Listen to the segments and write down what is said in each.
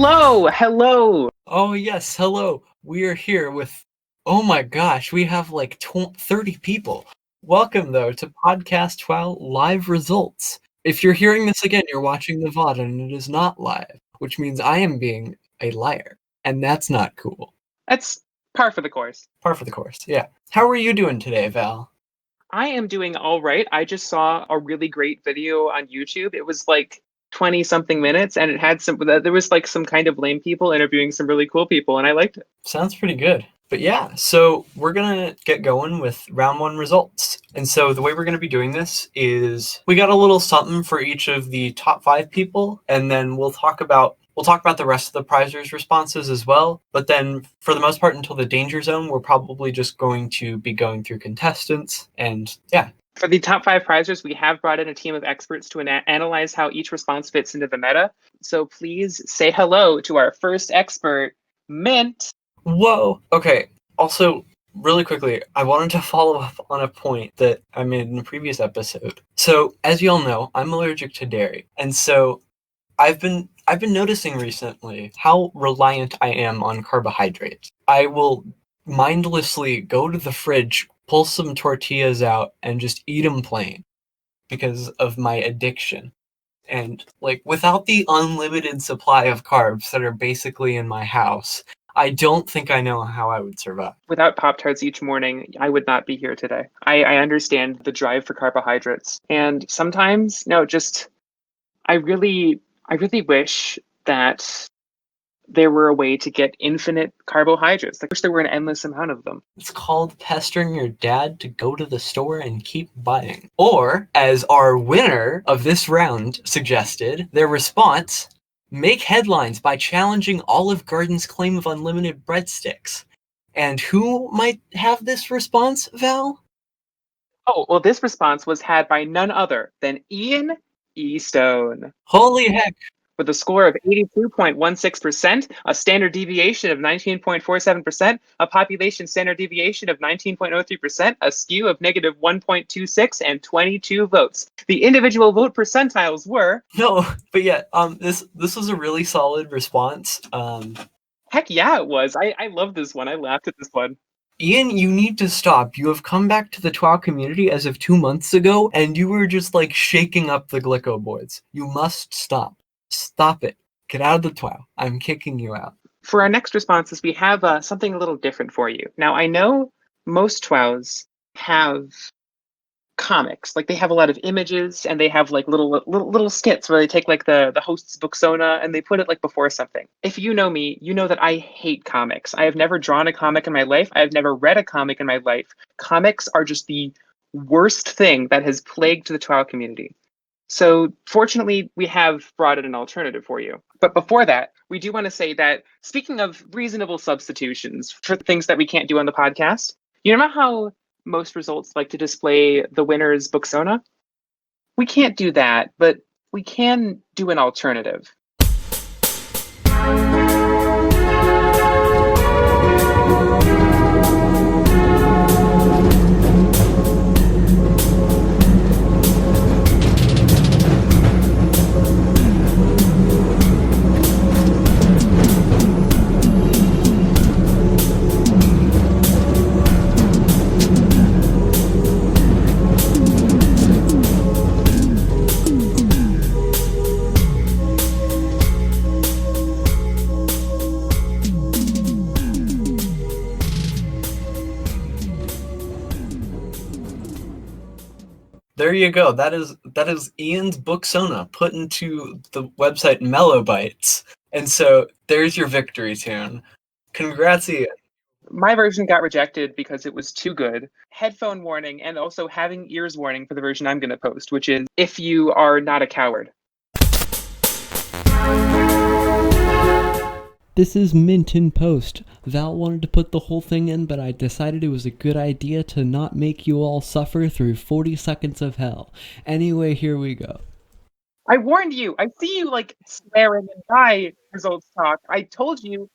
Hello. Oh, yes, hello. We are here with, oh my gosh, we have like 30 people. Welcome, though, to Podcast TWOW Live Results. If you're hearing this again, you're watching the VOD and it is not live, which means I am being a liar, and that's not cool. That's par for the course. Par for the course, yeah. How are you doing today, Val? I am doing all right. I just saw a really great video on YouTube. It was like 20 something minutes and it had there was like some kind of lame people interviewing some really cool people and I liked it. Sounds pretty good. But yeah, so we're going to get going with round one results. And so the way we're going to be doing this is we got a little something for each of the top 5 people, and then we'll talk about the rest of the prizers' responses as well. But then for the most part, until the danger zone, we're probably just going to be going through contestants. And yeah. For the top 5 prizers, we have brought in a team of experts to analyze how each response fits into the meta. So please say hello to our first expert, Mint. Whoa. Okay. Also, really quickly, I wanted to follow up on a point that I made in a previous episode. So, as you all know, I'm allergic to dairy. And so I've been noticing recently how reliant I am on carbohydrates. I will mindlessly go to the fridge, pull some tortillas out, and just eat them plain because of my addiction. And like without the unlimited supply of carbs that are basically in my house, I don't think I know how I would survive. Without Pop-Tarts each morning, I would not be here today. I understand the drive for carbohydrates. And sometimes, I really wish that there were a way to get infinite carbohydrates. I wish there were an endless amount of them. It's called pestering your dad to go to the store and keep buying. Or, as our winner of this round suggested, their response: make headlines by challenging Olive Garden's claim of unlimited breadsticks. And who might have this response, Val? Oh, well, this response was had by none other than Ian Stone. Holy heck. With a score of 82.16%, a standard deviation of 19.47%, a population standard deviation of 19.03%, a skew of negative 1.26, and 22 votes. The individual vote percentiles were... No, but yeah, this was a really solid response. Heck yeah, it was. I love this one. I laughed at this one. Ian, you need to stop. You have come back to the TWOW community as of 2 months ago, and you were just like shaking up the Glico boards. You must stop. Stop it. Get out of the TWOW. I'm kicking you out. For our next responses, we have something a little different for you. Now, I know most TWOWs have comics. Like, they have a lot of images, and they have like little skits where they take like the host's booksona and they put it like before something. If you know me, you know that I hate comics. I have never drawn a comic in my life. I have never read a comic in my life. Comics are just the worst thing that has plagued the TWOW community. So fortunately, we have brought in an alternative for you. But before that, we do want to say that, speaking of reasonable substitutions for things that we can't do on the podcast, you know how most results like to display the winner's booksona? We can't do that, but we can do an alternative. There you go. That is Ian's booksona put into the website Mellowbytes. And so there's your victory tune. Congrats, Ian. My version got rejected because it was too good. Headphone warning, and also having ears warning for the version I'm going to post, which is if you are not a coward. This is Mint in Post. Val wanted to put the whole thing in, but I decided it was a good idea to not make you all suffer through 40 seconds of hell. Anyway, here we go. I warned you. I see you like swearing in my results talk. I told you.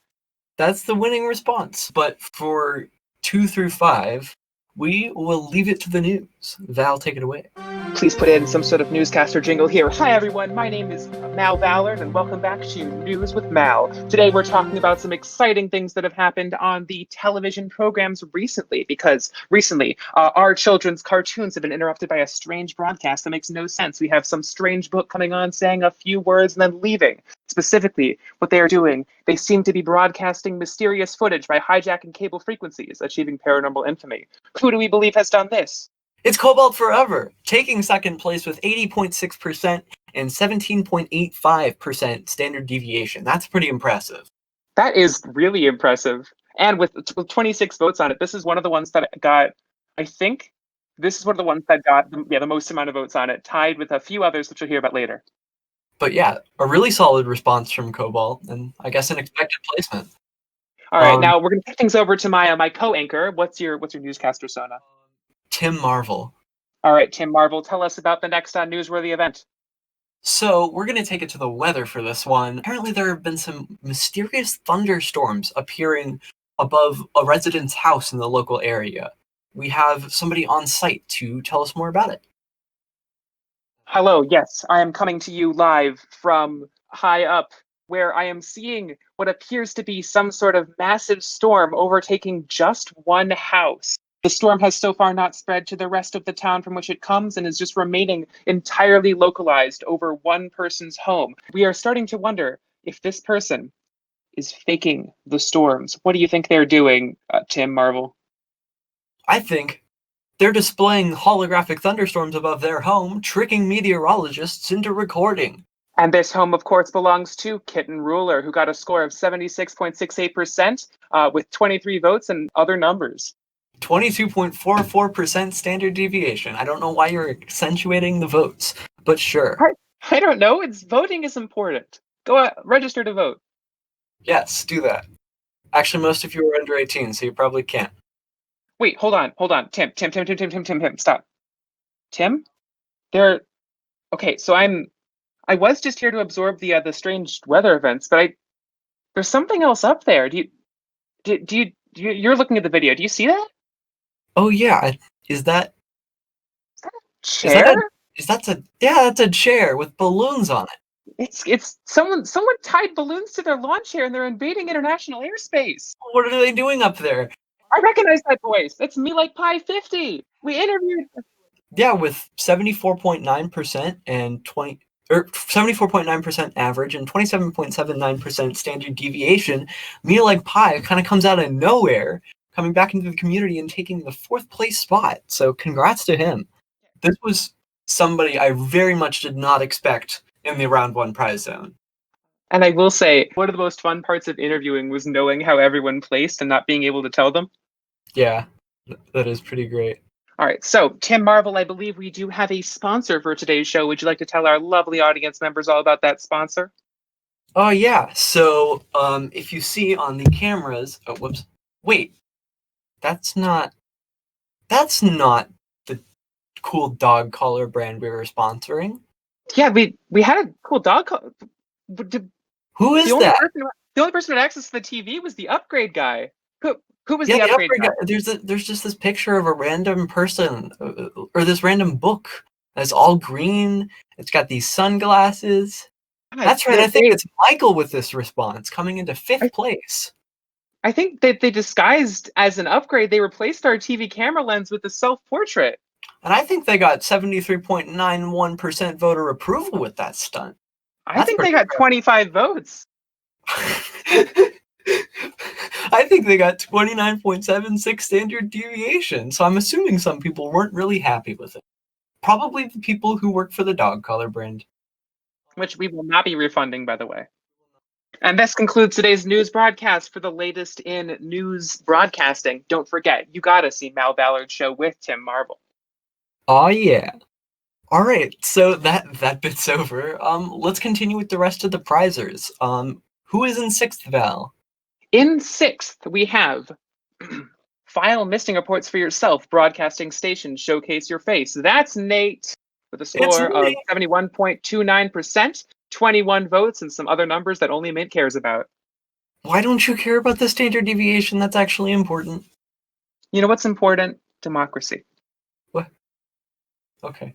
That's the winning response. But for 2 through 5, we will leave it to the news. news. Val, take it away. Please put in some sort of newscaster jingle here. Hi everyone, my name is Mal Ballard and welcome back to News with Mal. Today we're talking about some exciting things that have happened on the television programs recently, because recently our children's cartoons have been interrupted by a strange broadcast that makes no sense. We have some strange book coming on saying a few words and then leaving. Specifically, what they are doing, they seem to be broadcasting mysterious footage by hijacking cable frequencies, achieving paranormal infamy. Who do we believe has done this? It's Cobalt Forever, taking second place with 80.6% and 17.85% standard deviation. That's pretty impressive. That is really impressive. And with 26 votes on it, this is one of the ones that got, I think, this is one of the ones that got the most amount of votes on it, tied with a few others, which you'll hear about later. But yeah, a really solid response from Cobalt, and I guess an expected placement. All right, now we're going to kick things over to my co-anchor. What's your newscaster persona? Tim Marvel. All right, Tim Marvel, tell us about the next newsworthy event. So we're going to take it to the weather for this one. Apparently there have been some mysterious thunderstorms appearing above a resident's house in the local area. We have somebody on site to tell us more about it. Hello, yes, I am coming to you live from high up, where I am seeing what appears to be some sort of massive storm overtaking just one house. The storm has so far not spread to the rest of the town from which it comes and is just remaining entirely localized over one person's home. We are starting to wonder if this person is faking the storms. What do you think they're doing, Tim Marvel? I think they're displaying holographic thunderstorms above their home, tricking meteorologists into recording. And this home, of course, belongs to Kitten Ruler, who got a score of 76.68% with 23 votes and other numbers. 22.44% standard deviation. I don't know why you're accentuating the votes, but sure. I don't know. Voting is important. Go out, register to vote. Yes, do that. Actually, most of you are under 18, so you probably can't. Wait, hold on. Tim, stop. Tim? Okay, so I was just here to absorb the strange weather events, but there's something else up there. You're looking at the video. Do you see that? Oh yeah, is that Chair? that's a chair with balloons on it. It's someone tied balloons to their lawn chair and they're invading international airspace. What are they doing up there? I recognize that voice. It's Me Like Pie 50. We interviewed. Yeah, with 74.9% and 74.9% average and 27.79% standard deviation, Me Like Pie kind of comes out of nowhere, coming back into the community and taking the 4th place spot. So congrats to him. This was somebody I very much did not expect in the round 1 prize zone. And I will say, one of the most fun parts of interviewing was knowing how everyone placed and not being able to tell them. Yeah, that is pretty great. All right, so Tim Marvel, I believe we do have a sponsor for today's show. Would you like to tell our lovely audience members all about that sponsor? Oh yeah, so if you see on the cameras, oh whoops, wait, that's not the cool dog collar brand we were sponsoring. Yeah, we had a cool dog collar. Who is that? The only person who had access to the TV was the upgrade guy. Who was the upgrade guy? There's just this picture of a random person, or this random book that's all green. It's got these sunglasses. That's right. I think it's Michael with this response, coming into 5th place. I think that they disguised as an upgrade. They replaced our TV camera lens with the self-portrait. And I think they got 73.91% voter approval with that stunt. I think they got 25 votes. I think they got 29.76 standard deviation. So I'm assuming some people weren't really happy with it. Probably the people who work for the dog collar brand. Which we will not be refunding, by the way. And this concludes today's news broadcast. For the latest in news broadcasting, don't forget, you gotta see Mal Ballard's show with Tim Marvel. Oh yeah. All right, so that bit's over. Let's continue with the rest of the prizers. Who is in 6th, Val? In 6th, we have File Missing Reports for Yourself, Broadcasting Station, Showcase Your Face. That's Nate with a score of 71.29%, 21 votes, and some other numbers that only Mint cares about. Why don't you care about the standard deviation? That's actually important. You know what's important? Democracy. What? Okay.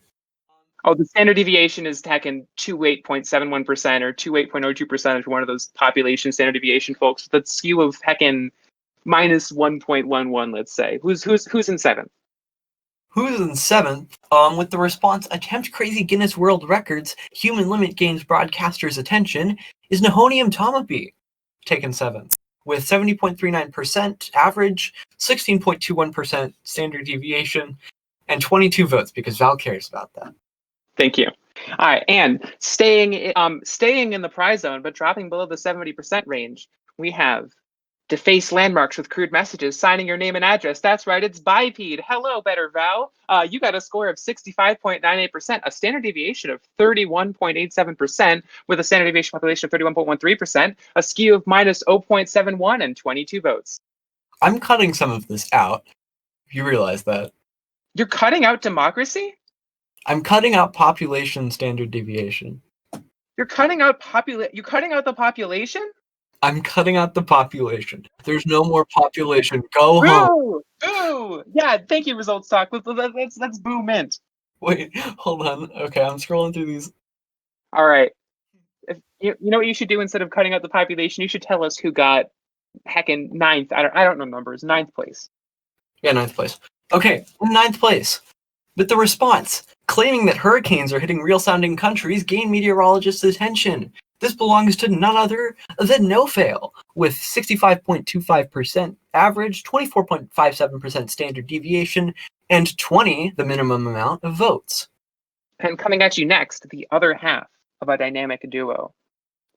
Oh, the standard deviation is heckin' 28.71% or 28.02% if you're one of those population standard deviation folks. The skew of heckin' minus 1.11, let's say. Who's in seventh? Who's in seventh? With the response, attempt crazy Guinness World Records, human limit gains broadcasters' attention, is Nahonium Tomapi, taken seventh. With 70.39% average, 16.21% standard deviation, and 22 votes, because Val cares about that. Thank you. All right, and staying in the prize zone, but dropping below the 70% range, we have deface landmarks with crude messages, signing your name and address. That's right, it's Biped. Hello, Better Val. You got a score of 65.98%, a standard deviation of 31.87%, with a standard deviation population of 31.13%, a skew of minus 0.71, and 22 votes. I'm cutting some of this out. You realize that. You're cutting out democracy? I'm cutting out population standard deviation. You're cutting out the population? I'm cutting out the population. There's no more population. Go home. Boo! Boo! Yeah, thank you, results talk. Let's boo mint. Wait, hold on. Okay, I'm scrolling through these. All right. If, you know what you should do instead of cutting out the population? You should tell us who got heckin' ninth. I don't know numbers. Ninth place. Yeah, ninth place. Okay, ninth place. With the response, claiming that hurricanes are hitting real-sounding countries gain meteorologists' attention. This belongs to none other than No Fail, with 65.25% average, 24.57% standard deviation, and 20, the minimum amount, of votes. And coming at you next, the other half of a dynamic duo.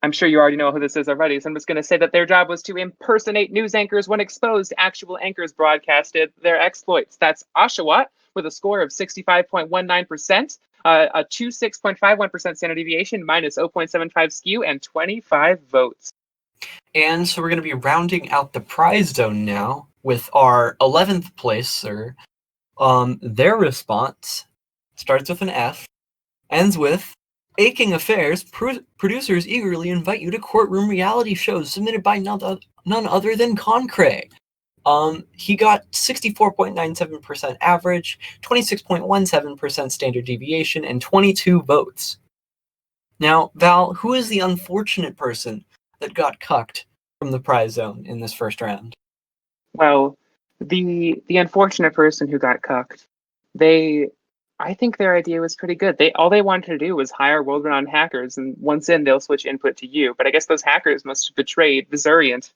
I'm sure you already know who this is already, so I'm just going to say that their job was to impersonate news anchors when exposed. Actual anchors broadcasted their exploits. That's Oshawott with a score of 65.19%, a 26.51% standard deviation, minus 0.75 skew, and 25 votes. And so we're going to be rounding out the prize zone now with our 11th placer. Their response starts with an F, ends with aching affairs. Producers eagerly invite you to courtroom reality shows submitted by none other than Concray. He got 64.97% average, 26.17% standard deviation, and 22 votes. Now, Val, who is the unfortunate person that got cucked from the prize zone in this first round? Well, the unfortunate person who got cucked, I think their idea was pretty good. All they wanted to do was hire world-renowned hackers, and once in, they'll switch input to you. But I guess those hackers must have betrayed Visurient.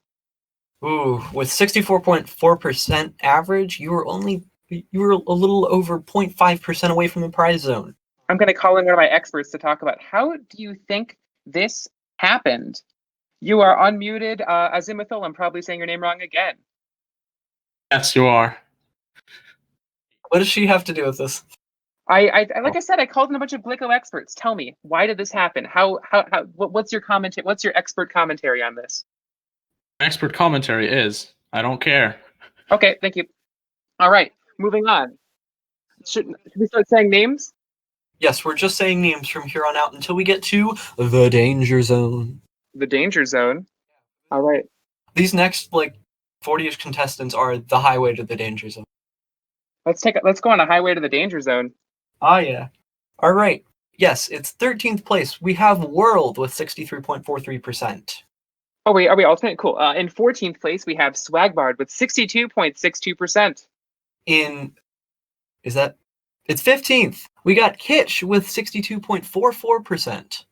Ooh, with 64.4% average, you were a little over 0.5% away from the prize zone. I'm going to call in one of my experts to talk about how do you think this happened? You are unmuted, Azimuthal. I'm probably saying your name wrong again. Yes, you are. What does she have to do with this? Like I said, I called in a bunch of Glicko experts. Tell me, why did this happen? What's your comment? What's your expert commentary on this? Expert commentary is, I don't care. Okay, thank you. All right, moving on. Should we start saying names? Yes, we're just saying names from here on out until we get to the danger zone. The danger zone. All right. These next 40-ish contestants are the highway to the danger zone. Let's go on a highway to the danger zone. Ah, yeah. All right. Yes, it's 13th place. We have World with 63.43%. Oh wait, are we alternate? Cool. In 14th place, we have Swagbard with 62.62%. It's 15th. We got Kitsch with 62.44%.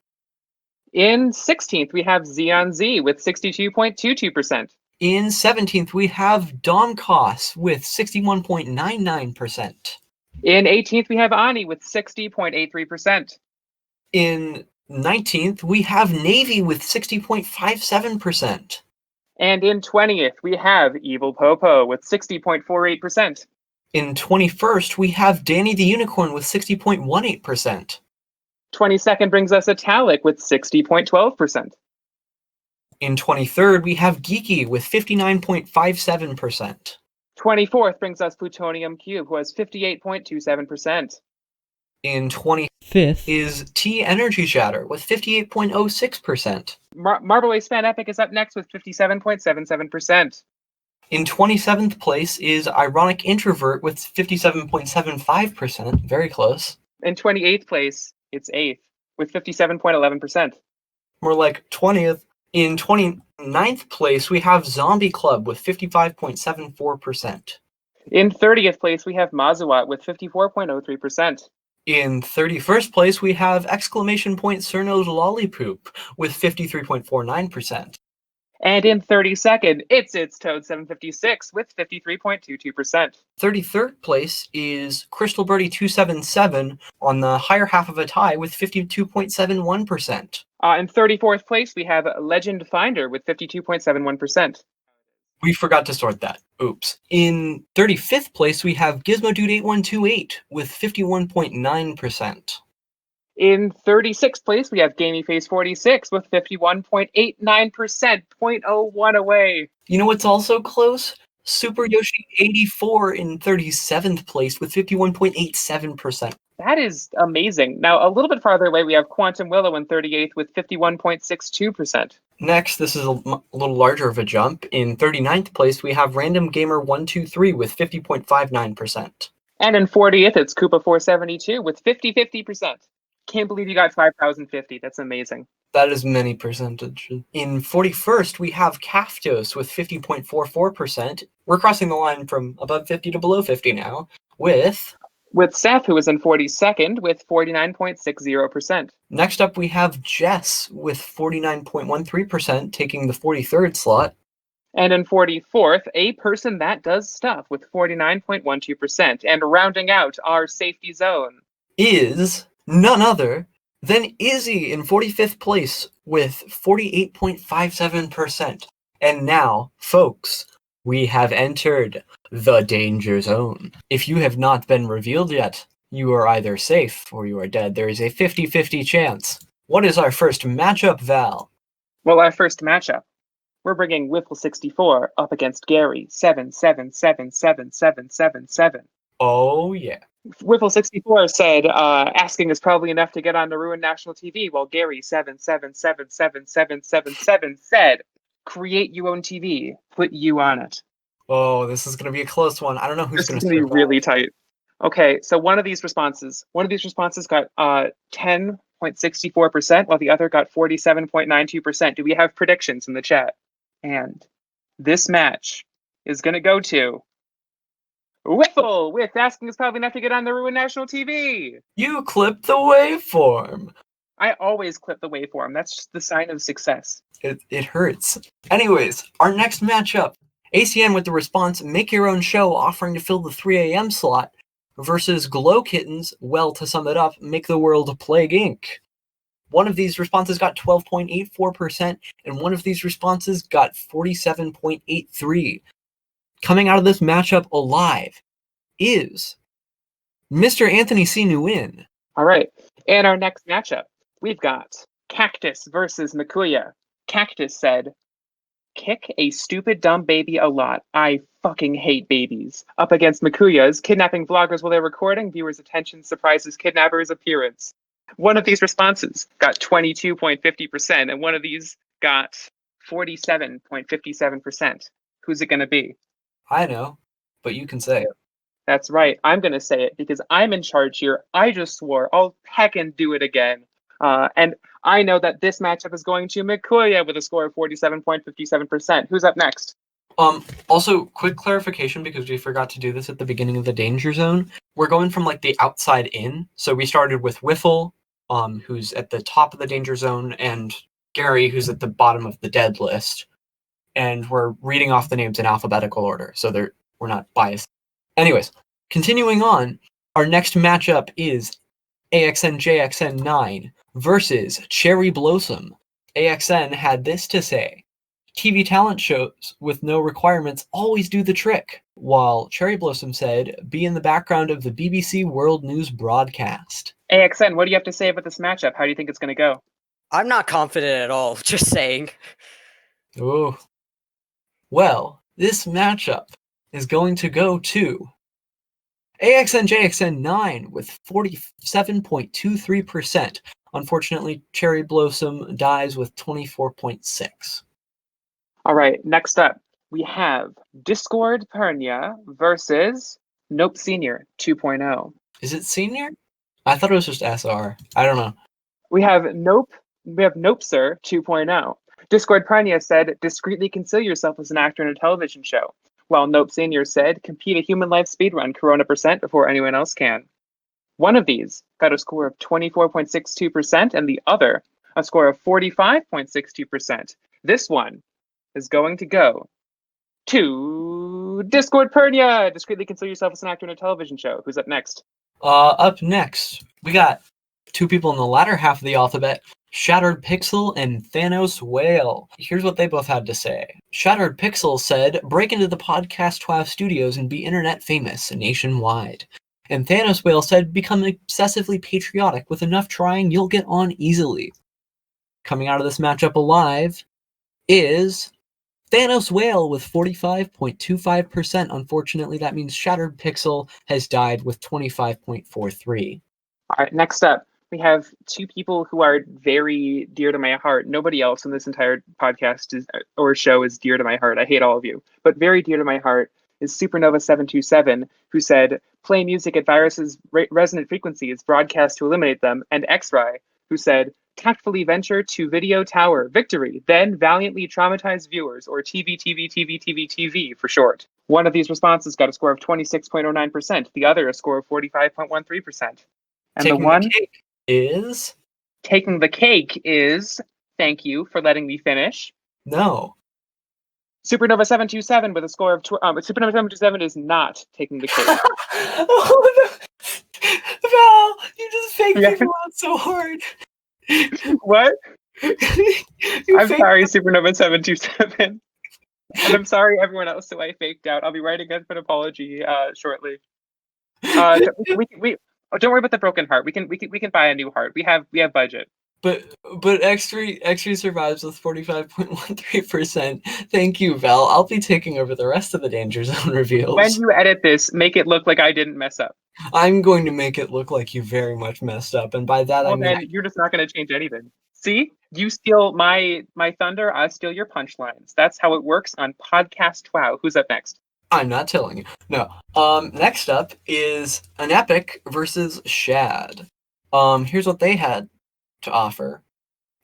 In 16th, we have Xeon Z with 62.22%. In 17th, we have Domkos with 61.99%. In 18th, we have Ani with 60.83%. In 19th, we have Navy with 60.57%. And in 20th, we have Evil Popo with 60.48%. In 21st, we have Danny the Unicorn with 60.18%. 22nd brings us Italic with 60.12%. In 23rd, we have Geeky with 59.57%. 24th brings us Plutonium Cube, who has 58.27%. In 25th is T Energy Shatter with 58.06%. Marble Waste Fan Epic is up next with 57.77%. In 27th place is Ironic Introvert with 57.75%. Very close. In 28th place, it's 8th with 57.11%. More like 20th. In 29th place, we have Zombie Club with 55.74%. In 30th place, we have Mazuat with 54.03%. In 31st place, we have Cerno's Lollipoop with 53.49%. And in 32nd, it's Toad 756 with 53.22%. 33rd place is Crystal Birdie 277 on the higher half of a tie with 52.71%. In 34th place, we have Legend Finder with 52.71%. We forgot to sort that. Oops. In 35th place, we have Gizmo Dude 8128 with 51.9%. In 36th place, we have Gamey Face 46 with 51.89%, 0.01 away. You know what's also close? Super Yoshi 84 in 37th place with 51.87%. That is amazing. Now, a little bit farther away, we have Quantum Willow in 38th with 51.62%. Next, this is a little larger of a jump. In 39th place, we have Random Gamer 123 with 50.59%. And in 40th, it's Koopa 472 with 50%. Can't believe you got 5,050. That's amazing. That is many percentages. In 41st, we have Kaftos with 50.44%. We're crossing the line from above 50 to below 50 now, with Seth, who is in 42nd with 49.60%. Next up, we have Jess with 49.13%, taking the 43rd slot. And in 44th, A Person That Does Stuff with 49.12%. And rounding out our safety zone is none other than Izzy in 45th place with 48.57%. And now, folks, we have entered the danger zone. If you have not been revealed yet, you are either safe or you are dead. There is a 50-50 chance. What is our first matchup, Val? Well, our first matchup, we're bringing Whiffle 64 up against Gary 77777777. Oh, yeah. Whiffle 64 said, asking is probably enough to get on the Ruin National TV, while Gary 77777777 said, create your own TV, put you on it. Oh, this is going to be a close one. I don't know who's going to be really tight. Okay, so one of these responses got 10.64%, while the other got 47.92%. Do we have predictions in the chat? And this match is going to go to Whiffle with asking is probably enough to get on the Ruin National TV. You clipped the waveform. I always clip the waveform. That's just the sign of success. It hurts. Anyways, our next matchup, ACN with the response, make your own show offering to fill the 3 a.m. slot versus Glow Kittens, well, to sum it up, make the world Plague Inc. One of these responses got 12.84%, and one of these responses got 47.83%. Coming out of this matchup alive is Mr. Anthony C. Nguyen. All right. And our next matchup, we've got Cactus versus Makuya. Cactus said, kick a stupid dumb baby a lot. I fucking hate babies. Up against Makuya's kidnapping vloggers while they're recording, viewers' attention surprises kidnapper's appearance. One of these responses got 22.50%, and one of these got 47.57%. Who's it going to be? I know, but you can say it. That's right. I'm going to say it because I'm in charge here. I just swore. I'll heckin' do it again. And I know that this matchup is going to Makuya with a score of 47.57%. Who's up next? Also, quick clarification, because we forgot to do this at the beginning of the danger zone. We're going from like the outside in. So we started with Whiffle, who's at the top of the danger zone, and Gary, who's at the bottom of the dead list. And we're reading off the names in alphabetical order, so we're not biased. Anyways, continuing on, our next matchup is AXN-JXN9 versus Cherry Blossom. AXN had this to say: TV talent shows with no requirements always do the trick, while Cherry Blossom said, be in the background of the BBC World News broadcast. AXN, what do you have to say about this matchup? How do you think it's going to go? I'm not confident at all, just saying. Ooh. Well, this matchup is going to go to AXN-JXN9 with 47.23%. Unfortunately, Cherry Blossom dies with 24.6%. All right, next up, we have Discord Pernia versus Nope Senior 2.0. Is it Senior? I thought it was just SR. I don't know. We have Nope Sir 2.0. Discord Prania said, discreetly conceal yourself as an actor in a television show. While Nope Senior said, compete a human life speedrun Corona % before anyone else can. One of these got a score of 24.62% and the other a score of 45.62%. This one is going to go to Discord Pernia. Discreetly conceal yourself as an actor in a television show. Who's up next? Up next, we got two people in the latter half of the alphabet, Shattered Pixel and Thanos Whale. Here's what they both had to say. Shattered Pixel said, break into the podcast TWOW studios and be internet famous nationwide. And Thanos Whale said, become excessively patriotic. With enough trying, you'll get on easily. Coming out of this matchup alive is Thanos Whale with 45.25%. Unfortunately, that means Shattered Pixel has died with 25.43. All right, next up, we have two people who are very dear to my heart. Nobody else in this entire podcast or show is dear to my heart. I hate all of you. But very dear to my heart is Supernova727, who said, play music at viruses' resonant frequencies, broadcast to eliminate them, and X-Ray, who said, tactfully venture to video tower, victory, then valiantly traumatize viewers, or TV for short. One of these responses got a score of 26.09%, the other a score of 45.13%. And Taking the one the cake is... taking the cake is, thank you for letting me finish, No. Supernova727 with a score of Supernova727 is not taking the cake. Oh, no. Val, you just fake Yeah. people out so hard. What? You I'm fake- sorry, Supernova727. And I'm sorry, everyone else who I faked out. I'll be writing up an apology shortly. Don't worry about the broken heart. We can buy a new heart. We have budget. But X3 survives with 45.13%. Thank you, Val. I'll be taking over the rest of the Danger Zone reveals. When you edit this, make it look like I didn't mess up. I'm going to make it look like you very much messed up, and by that I Well, mean then you're just not going to change anything. See, you steal my thunder, I steal your punchlines. That's how it works on Podcast TWOW. Who's up next? I'm not telling you. No. Next up is an Epic versus Shad. Here's what they had to offer.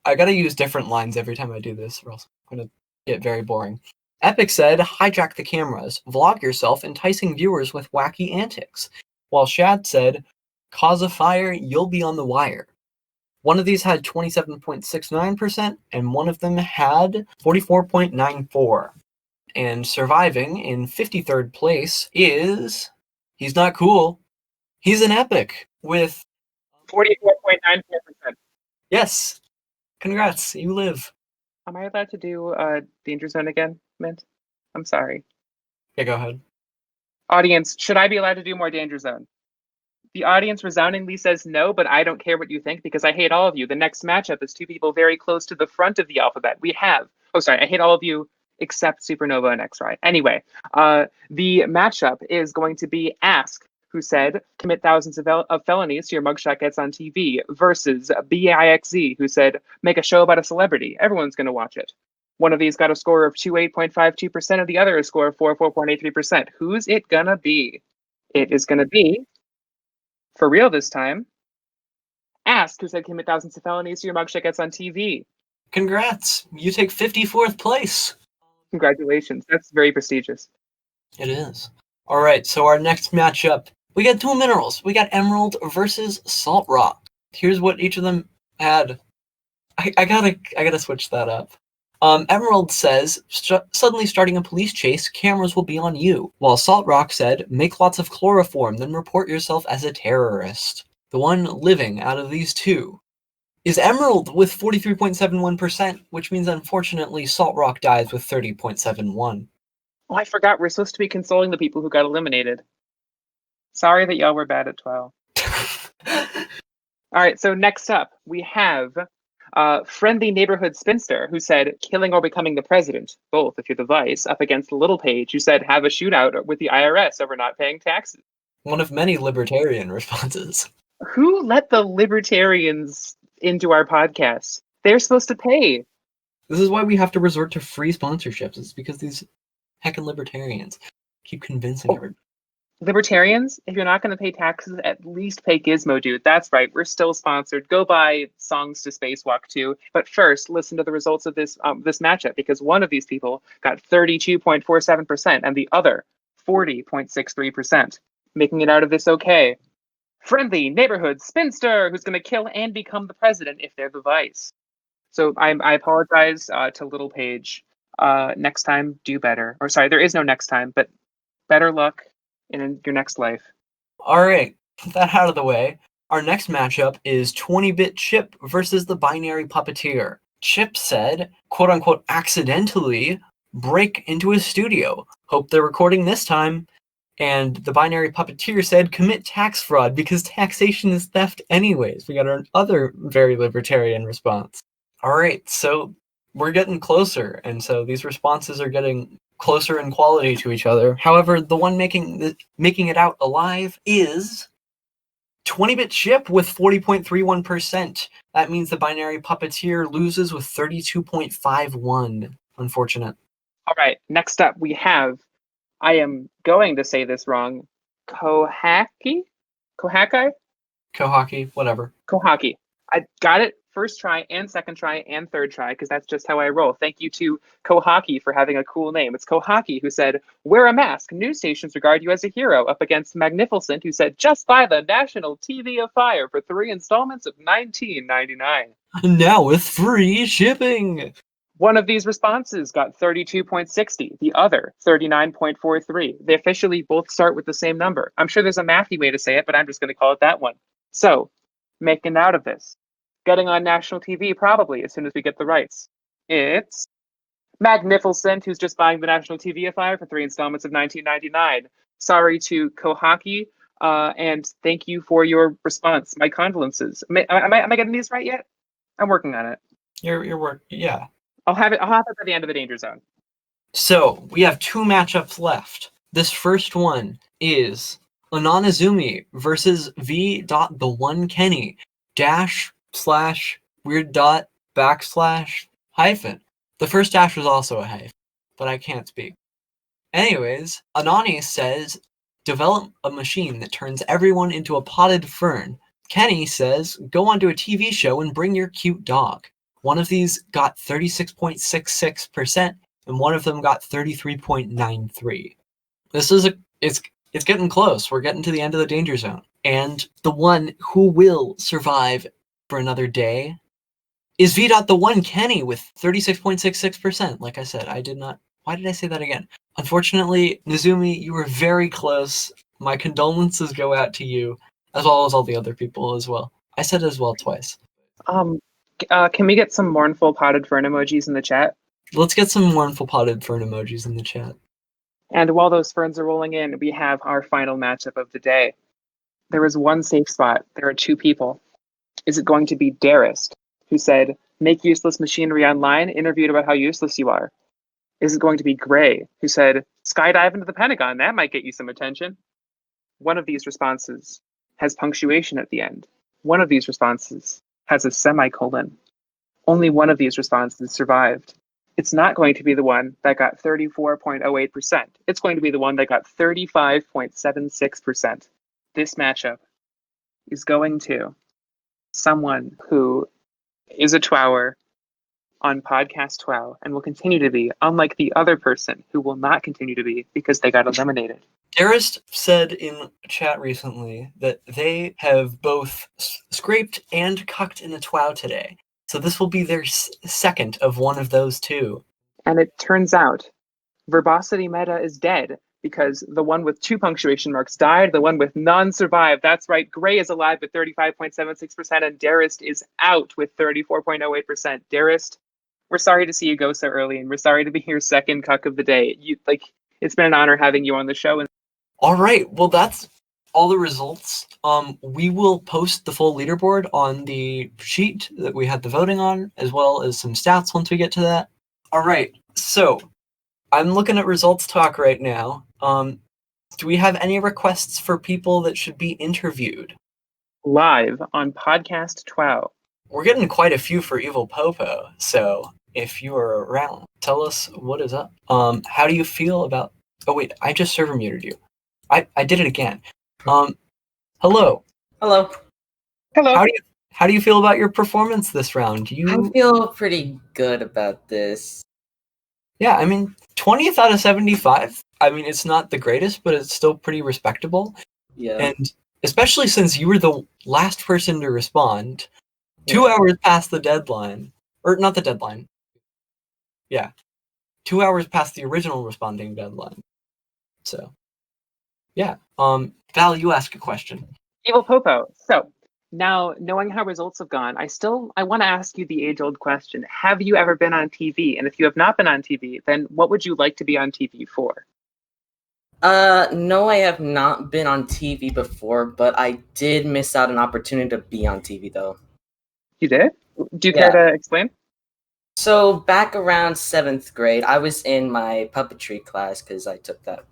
I gotta use different lines every time I do this, or else I'm gonna get very boring. Epic said, hijack the cameras, vlog yourself, enticing viewers with wacky antics. While Shad said, cause a fire, you'll be on the wire. One of these had 27.69%, and one of them had 44.94%. And surviving in 53rd place is... He's not cool. He's an Epic with... 44.94%. Yes. Congrats, you live. Am I allowed to do Danger Zone again, Mint? I'm sorry. Yeah, go ahead. Audience, should I be allowed to do more Danger Zone? The audience resoundingly says no, but I don't care what you think because I hate all of you. The next matchup is two people very close to the front of the alphabet. We have... Oh, sorry, I hate all of you except Supernova and X-Ray. Anyway, the matchup is going to be Ask, who said, commit thousands of felonies so your mugshot gets on TV, versus BIXZ, who said, make a show about a celebrity. Everyone's going to watch it. One of these got a score of 28.52%, and the other a score of 44.83%. Who's it going to be? It is going to be, for real this time, Ask, who said, commit thousands of felonies so your mugshot gets on TV. Congrats. You take 54th place. Congratulations. That's very prestigious. It is. All right, so our next matchup, we got two minerals. We got Emerald versus Salt Rock. Here's what each of them had. I gotta switch that up. Emerald says, suddenly starting a police chase, cameras will be on you. While Salt Rock said, make lots of chloroform, then report yourself as a terrorist. The one living out of these two is Emerald with 43.71%, which means unfortunately Salt Rock dies with 30.71%. Oh, I forgot. We're supposed to be consoling the people who got eliminated. Sorry that y'all were bad at 12. All right, so next up, we have Friendly Neighborhood Spinster, who said, killing or becoming the president, both if you're the vice, up against Little Page, who said, have a shootout with the IRS over not paying taxes. One of many libertarian responses. Who let the libertarians into our podcast? They're supposed to pay. This is why we have to resort to free sponsorships. It's because these heckin' libertarians keep convincing everybody. Libertarians, if you're not going to pay taxes, at least pay Gizmo Dude. That's right, we're still sponsored. Go buy Songs to Spacewalk 2. But first, listen to the results of this matchup, because one of these people got 32.47% and the other 40.63%. Making it out of this okay. Friendly neighborhood spinster who's going to kill and become the president if they're the vice. So I apologize to Little Page. Next time, do better. Or sorry, there is no next time, but better luck in your next life. All right, with that out of the way, our next matchup is 20-bit Chip versus the binary puppeteer. Chip said, quote unquote, accidentally break into his studio. Hope they're recording this time. And the binary puppeteer said, commit tax fraud because taxation is theft anyways. We got our other very libertarian response. All right, so we're getting closer. And so these responses are getting closer in quality to each other. However, the one making it out alive is 20-bit Chip with 40.31%. That means the binary puppeteer loses with 32.51. Unfortunate. All right, next up we have, I am going to say this wrong, Kohaki? Kohaki, whatever. Kohaki. I got it first try and second try and third try because that's just how I roll. Thank you to Kohaki for having a cool name. It's Kohaki who said, wear a mask. News stations regard you as a hero, up against Magnificent who said, just buy the National TV of Fire for 3 installments of $19.99. Now with free shipping. One of these responses got 32.60, the other 39.43. They officially both start with the same number. I'm sure there's a mathy way to say it, but I'm just going to call it that one. So, making out of this, getting on national TV probably as soon as we get the rights. It's Magnificent, who's just buying the National TV of Fire for 3 installments of $19.99. Sorry to Kohaki, and thank you for your response. My condolences. Am I getting these right yet? I'm working on it. Your work, yeah. I'll have it by the end of the Danger Zone. So we have 2 matchups left. This first one is Anonizumi versus V.the1 Kenny /weird._hyphen. The first dash was also a hyphen, but I can't speak. Anyways, Anani says, develop a machine that turns everyone into a potted fern. Kenny says, go onto a TV show and bring your cute dog. One of these got 36.66%, and one of them got 33.93. This is it's getting close. We're getting to the end of the danger zone. And the one who will survive for another day is V.the1 Kenny with 36.66%. Like I said, why did I say that again? Unfortunately, Nizumi, you were very close. My condolences go out to you, as well as all the other people as well. I said as well twice. Can we get some mournful potted fern emojis in the chat? Let's get some mournful potted fern emojis in the chat. And while those ferns are rolling in, we have our final matchup of the day. There is one safe spot. There are 2 people. Is it going to be Darist, who said, make useless machinery online, interviewed about how useless you are? Is it going to be Gray, who said, skydive into the Pentagon, that might get you some attention? One of these responses has punctuation at the end. One of these responses has a semicolon. Only one of these responses survived. It's not going to be the one that got 34.08%. It's going to be the one that got 35.76%. This matchup is going to someone who is a TWOWer on podcast TWOW and will continue to be, unlike the other person who will not continue to be because they got eliminated. Darist said in chat recently that they have both scraped and cucked in a TWOW today. So this will be their second of one of those 2. And it turns out verbosity meta is dead because the one with 2 punctuation marks died, the one with none survived. That's right, Gray is alive with 35.76% and Darist is out with 34.08%. Darist, we're sorry to see you go so early, and we're sorry to be your second cuck of the day. It's been an honor having you on the show. All right, well that's all the results. We will post the full leaderboard on the sheet that we had the voting on, as well as some stats once we get to that. All right, so I'm looking at results talk right now. Do we have any requests for people that should be interviewed? Live on podcast TWOW. We're getting quite a few for Evil Popo, so if you are around, tell us what is up. How do you feel about... Oh wait, I just server muted you. I did it again. Hello. Hello. Hello. How do you feel about your performance this round? I feel pretty good about this. Yeah, I mean, 20th out of 75. I mean, it's not the greatest, but it's still pretty respectable. Yeah. And especially since you were the last person to respond, 2 Yeah. hours past the deadline, or not the deadline. Yeah, 2 hours past the original responding deadline. So, yeah. Val, you ask a question. Evil Popo. So now, knowing how results have gone, I want to ask you the age-old question: have you ever been on TV? And if you have not been on TV, then what would you like to be on TV for? No, I have not been on TV before, but I did miss out an opportunity to be on TV though. You did? Do you Yeah. care to explain? So back around 7th grade, I was in my puppetry class because I took that,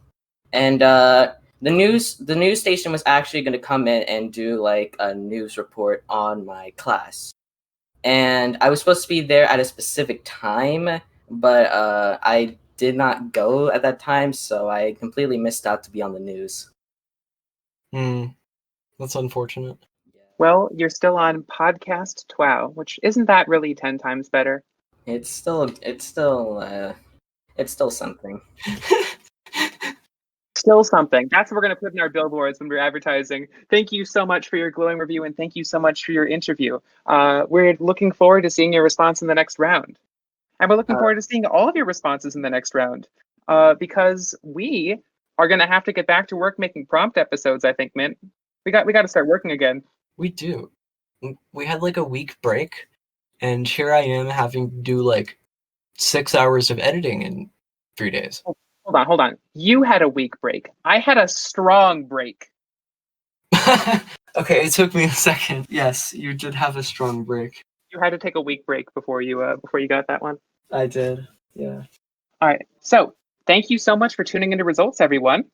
and the news station was actually going to come in and do like a news report on my class, and I was supposed to be there at a specific time, but I did not go at that time, so I completely missed out to be on the news. That's unfortunate. Well, you're still on podcast TWOW, which isn't that really 10 times better? It's still something. Still something. That's what we're going to put in our billboards when we're advertising. Thank you so much for your glowing review, and thank you so much for your interview. We're looking forward to seeing your response in the next round. And we're looking forward to seeing all of your responses in the next round. Because we are going to have to get back to work making prompt episodes, I think, Mint. We got to start working again. We do. We had like a week break, and here I am having to do like 6 hours of editing in 3 days. Hold on. You had a week break. I had a strong break. Okay, it took me a second. Yes, you did have a strong break. You had to take a week break before you got that one. I did. Yeah. All right. So thank you so much for tuning into results, everyone.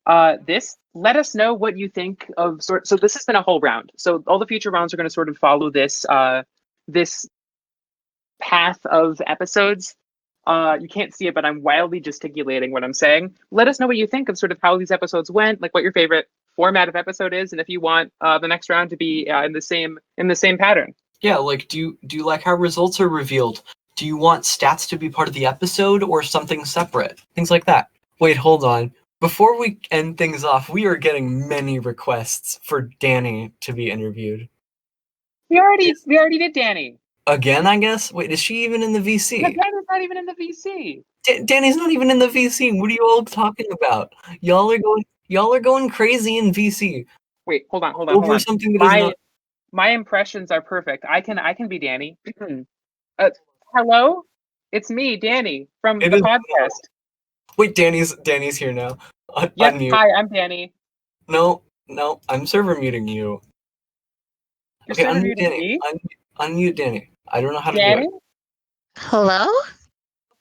Let us know what you think of so this has been a whole round. So all the future rounds are going to sort of follow this this path of episodes. You can't see it, but I'm wildly gesticulating what I'm saying. Let us know what you think of sort of how these episodes went, like what your favorite format of episode is, and if you want the next round to be in the same pattern. Yeah, like do you like how results are revealed? Do you want stats to be part of the episode or something separate? Things like that. Wait, hold on. Before we end things off, we are getting many requests for Danny to be interviewed. We already did Danny. Again, I guess? Wait, is she even in the VC? Danny's not even in the VC. Danny's not even in the VC. What are you all talking about? Y'all are going crazy in VC. Wait, hold on. Over something that is not. My impressions are perfect. I can be Danny. Hello, it's me, Danny from the podcast. Wait, Danny's here now. Yes, Unmute. hi, I'm Danny. No, I'm server muting you. You're Okay, server unmute muting Danny. me? Unmute Danny. I don't know how to Danny? do it. Hello?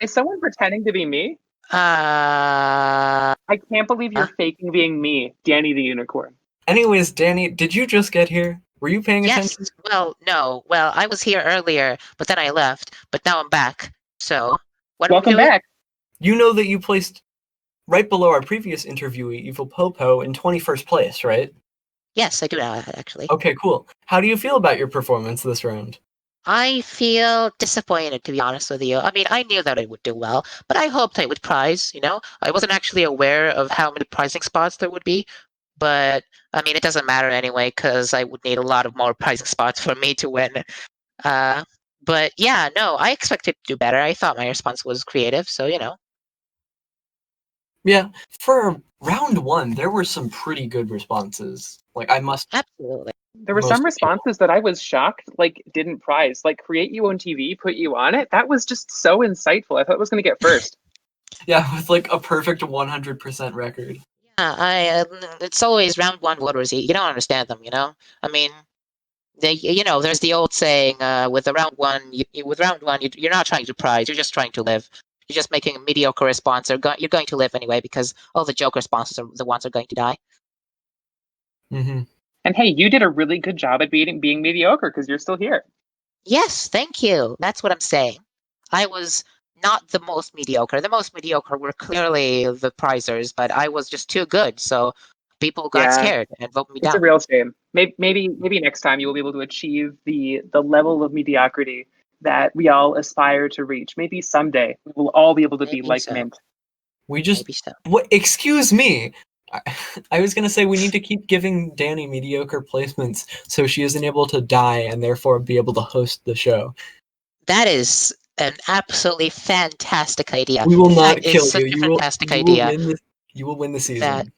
Is someone pretending to be me? Uh, I can't believe you're faking being me, Danny the unicorn. Anyways, Danny, did you just get here? Were you paying attention? yes. Well, no. Well, I was here earlier, but then I left. But now I'm back. So, what Welcome are we doing? back. You know that you placed right below our previous interviewee, Evil Popo, in 21st place, right? Yes, I do know that, actually. Okay, cool. How do you feel about your performance this round? I feel disappointed, to be honest with you. I mean, I knew that I would do well, but I hoped I would prize, you know? I wasn't actually aware of how many prizing spots there would be, but, I mean, it doesn't matter anyway, because I would need a lot of more prizing spots for me to win. But yeah, no, I expected to do better. I thought my response was creative, so, you know. Yeah, for round one, there were some pretty good responses. Like, I must... Absolutely. There were Most some people. responses that I was shocked, like, didn't prize. Like, create you on TV, put you on it. That was just so insightful. I thought it was going to get first. Yeah, with like a perfect 100% record. Yeah, it's always round one voters. You don't understand them, you know. I mean, there's the old saying, with the round one, you're not trying to prize. You're just trying to live. You're just making a mediocre response. You're going to live anyway because all the joke responses are the ones that are going to die. Mm-hmm. And hey, you did a really good job at being mediocre because you're still here. Yes, thank you. That's what I'm saying. I was not the most mediocre. The most mediocre were clearly the prizers, but I was just too good. So people got Yeah. scared and voted me It's a down. real shame. Maybe next time you will be able to achieve the level of mediocrity that we all aspire to reach. Maybe someday we will all be able to be Maybe like so. Mint. We just Maybe so. what? Excuse me. I was gonna say we need to keep giving Danny mediocre placements so she isn't able to die and therefore be able to host the show. That is an absolutely fantastic idea. We will That not is kill such you. a fantastic idea. You will win the That season.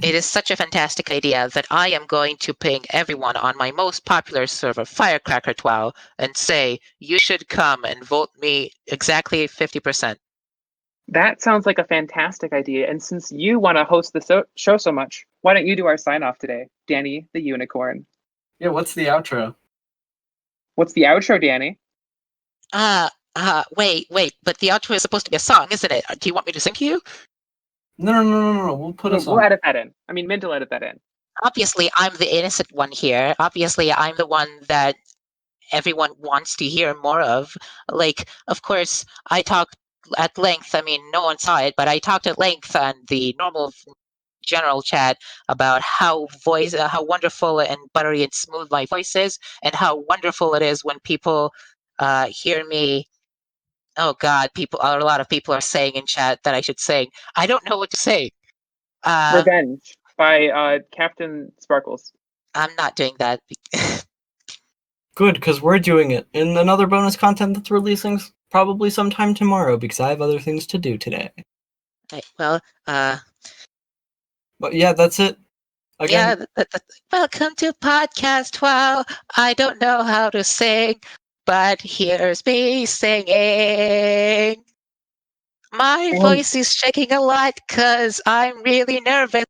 it is such a fantastic idea that I am going to ping everyone on my most popular server, Firecracker TWOW, and say, you should come and vote me exactly 50%. That sounds like a fantastic idea. And since you want to host the show so much, why don't you do our sign off today, Danny the Unicorn? Yeah, what's the outro? What's the outro, Danny? Wait, but the outro is supposed to be a song, isn't it? Do you want me to sing to you? No. We'll put a We'll song. edit that in. I mean, Mint will edit that in. Obviously, I'm the innocent one here. Obviously, I'm the one that everyone wants to hear more of. Like, of course, I talked at length. I mean, no one saw it, but I talked at length on the normal general chat about how wonderful and buttery and smooth my voice is, and how wonderful it is when people hear me. Oh God, a lot of people are saying in chat that I should sing. I don't know what to say. Revenge by Captain Sparkles. I'm not doing that. Good, because we're doing it in another bonus content that's releasing probably sometime tomorrow because I have other things to do today. Well, But yeah, that's it. Again, yeah. Welcome to podcast. Wow, I don't know how to sing, but here's me singing. My And- voice is shaking a lot because I'm really nervous.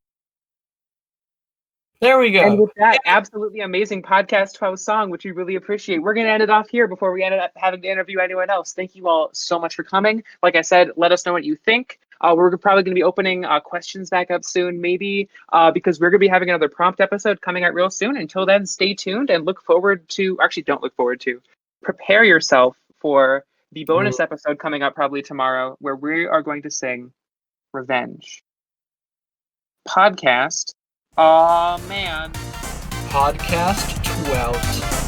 there we And go. with that absolutely amazing podcast 12 song, which we really appreciate, we're going to end it off here before we end up having to interview anyone else. Thank you all so much for coming. Like I said, let us know what you think. We're probably going to be opening questions back up soon, maybe because we're going to be having another prompt episode coming out real soon. Until then, stay tuned and look forward to, actually, don't look forward to, prepare yourself for the bonus episode coming up probably tomorrow, where we are going to sing Revenge. Podcast. Aw, man. Podcast 12.